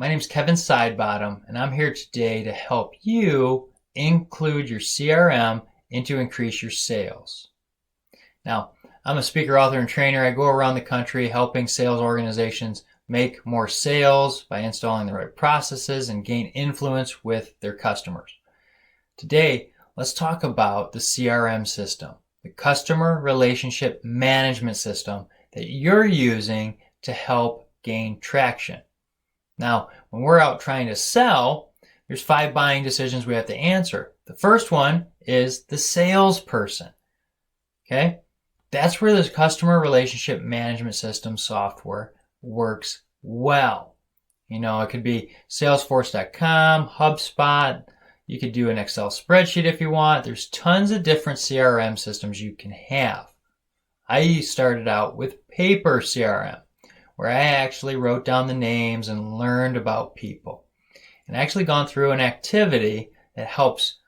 My name's Kevin Sidebottom, and I'm here today to help you include your CRM and to increase your sales. Now, I'm a speaker, author, and trainer. I go around the country helping sales organizations make more sales by installing the right processes and gain influence with their customers. Today, let's talk about the CRM system, the customer relationship management system that you're using to help gain traction. Now, when we're out trying to sell, there's 5 buying decisions we have to answer. The first one is the salesperson. Okay? That's where this customer relationship management system software works well. It could be Salesforce.com, HubSpot. You could do an Excel spreadsheet if you want. There's tons of different CRM systems you can have. I started out with paper CRM, where I actually wrote down the names and learned about people. And actually gone through an activity that helps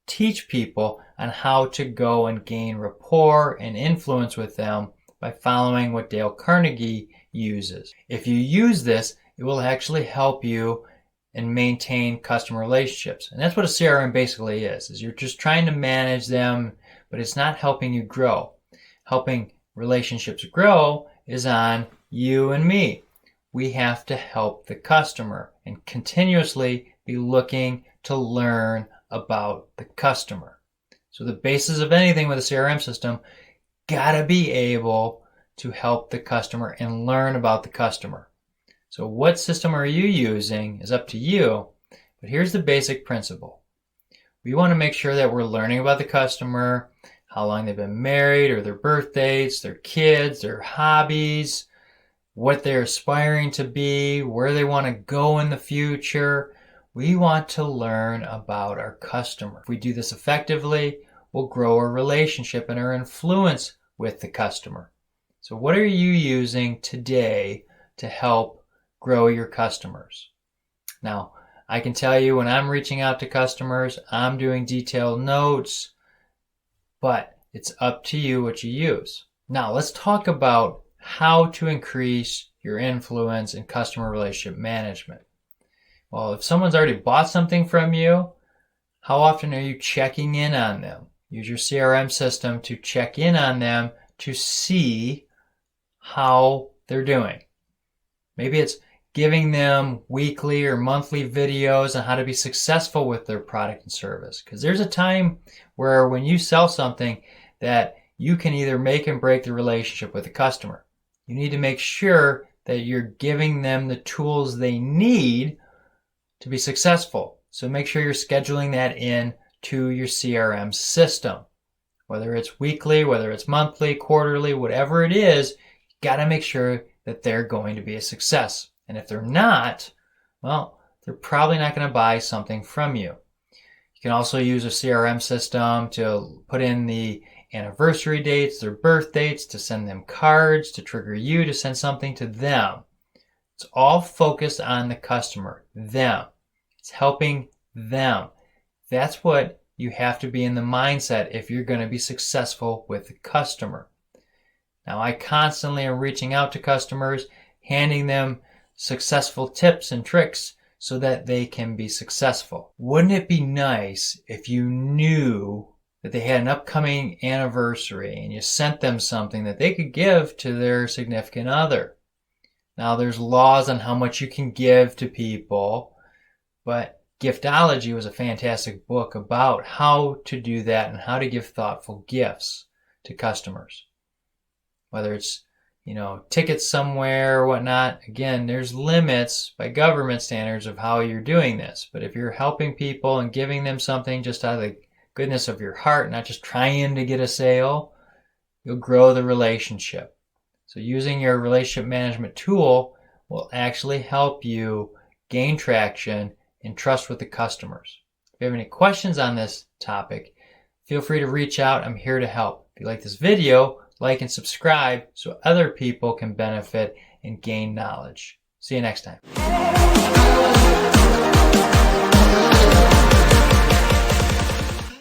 teach people on how to go and gain rapport and influence with them by following what Dale Carnegie uses. If you use this, it will actually help you and maintain customer relationships. And that's what a CRM basically is you're just trying to manage them, but it's not helping you grow. Helping relationships grow is on you and me. We have to help the customer and continuously be looking to learn about the customer. So the basis of anything with a CRM system, gotta be able to help the customer and learn about the customer. So what system are you using is up to you, but here's the basic principle. We want to make sure that we're learning about the customer, how long they've been married, or their birth dates, their kids, their hobbies, what they're aspiring to be, where they want to go in the future. We want to learn about our customer. If we do this effectively, we'll grow our relationship and our influence with the customer. So what are you using today to help grow your customers? Now, I can tell you when I'm reaching out to customers, I'm doing detailed notes, but it's up to you what you use. Now, let's talk about how to increase your influence in customer relationship management. Well, if someone's already bought something from you, how often are you checking in on them? Use your CRM system to check in on them to see how they're doing. Maybe it's giving them weekly or monthly videos on how to be successful with their product and service. Because there's a time where when you sell something that you can either make and break the relationship with the customer. You need to make sure that you're giving them the tools they need to be successful. So make sure you're scheduling that in to your CRM system. Whether it's weekly, whether it's monthly, quarterly, whatever it is, you got to make sure that they're going to be a success. And if they're not, well, they're probably not going to buy something from you. You can also use a CRM system to put in the anniversary dates, their birth dates, to send them cards, to trigger you to send something to them. It's all focused on the customer, them. It's helping them. That's what you have to be in the mindset if you're going to be successful with the customer. Now, I constantly am reaching out to customers, handing them successful tips and tricks so that they can be successful. Wouldn't it be nice if you knew that they had an upcoming anniversary and you sent them something that they could give to their significant other? Now, there's laws on how much you can give to people, but Giftology was a fantastic book about how to do that and how to give thoughtful gifts to customers. Whether it's, tickets somewhere or whatnot, again, there's limits by government standards of how you're doing this. But if you're helping people and giving them something just out of the goodness of your heart, not just trying to get a sale, you'll grow the relationship. So using your relationship management tool will actually help you gain traction and trust with the customers. If you have any questions on this topic, feel free to reach out. I'm here to help. If you like this video, like and subscribe so other people can benefit and gain knowledge. See you next time.